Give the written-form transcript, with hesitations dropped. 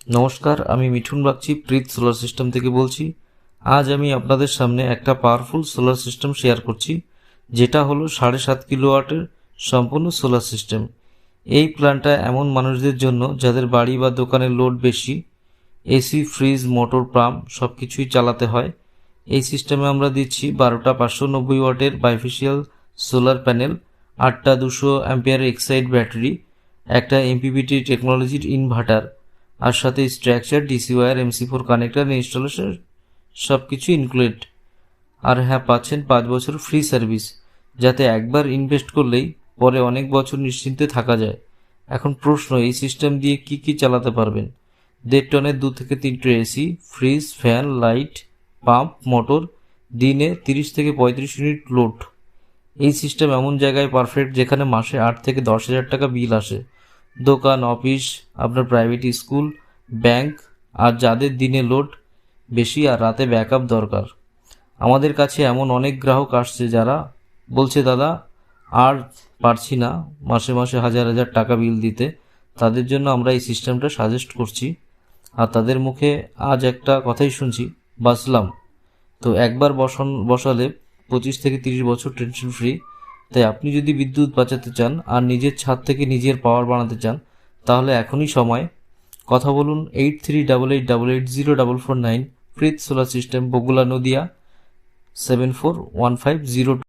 নমস্কার, আমি মিঠুন বাগচি প্রীত solar system থেকে বলছি। আজ আমি আপনাদের সামনে একটা পাওয়ারফুল সোলার সিস্টেম শেয়ার করছি, যেটা হলো 7.5 কিলোওয়াটের সম্পূর্ণ সোলার সিস্টেম। এই প্ল্যানটা এমন মানুষদের জন্য যাদের বাড়ি বা দোকানের লোড বেশি, এসি, ফ্রিজ, মোটর, পাম্প সব কিছুই চালাতে হয়। এই সিস্টেমে আমরা দিচ্ছি 12টা 590 ওয়াটের বাইফেশিয়াল সোলার প্যানেল, 8টা 200 অ্যাম্পিয়ারের এক্সাইড ব্যাটারি, একটা এমপিপিটি টেকনোলজির ইনভার্টার, আর সাথে structure, DC wire, MC4 connector, installation সব কিছু ইনক্লুডেড। আর হ্যাঁ, পাচ্ছেন 5 বছর ফ্রি সার্ভিস, যাতে একবার ইনভেস্ট করলেই পরে অনেক বছর নিশ্চিন্তে থাকা যায়। এখন প্রশ্ন, এই সিস্টেম দিয়ে কি কি চালাতে পারবেন? 1.5 টনের 2 থেকে 3টে AC, fridge, fan, light, pump, motor, দিনে 30 থেকে 35 ইউনিট লোড। এই সিস্টেম এমন জায়গায় পারফেক্ট যেখানে মাসে 8 থেকে 10,000 টাকা বিল আসে। দোকান, অফিস, আপনার প্রাইভেট স্কুল, ব্যাংক, আর যাদের দিনে লোড বেশি আর রাতে ব্যাকআপ দরকার। আমাদের কাছে এমন অনেক গ্রাহক আসছে যারা বলছে, দাদা আর পারছি না মাসে মাসে হাজার হাজার টাকা বিল দিতে। তাদের জন্য আমরা এই সিস্টেমটা সাজেস্ট করছি। আর তাদের মুখে আজ একটা কথাই শুনছি, বাঁচলাম। তো একবার বসালে 25 থেকে 30 বছর টেনশন ফ্রি। তাই আপনি যদি বিদ্যুৎ বাঁচাতে চান আর নিজের ছাদ থেকে নিজের পাওয়ার বানাতে চান, তাহলে এখনই সময়। কথা বলুন 8388880449। প্রীত সোলার সিস্টেম, বগুলা, নদিয়া 741502।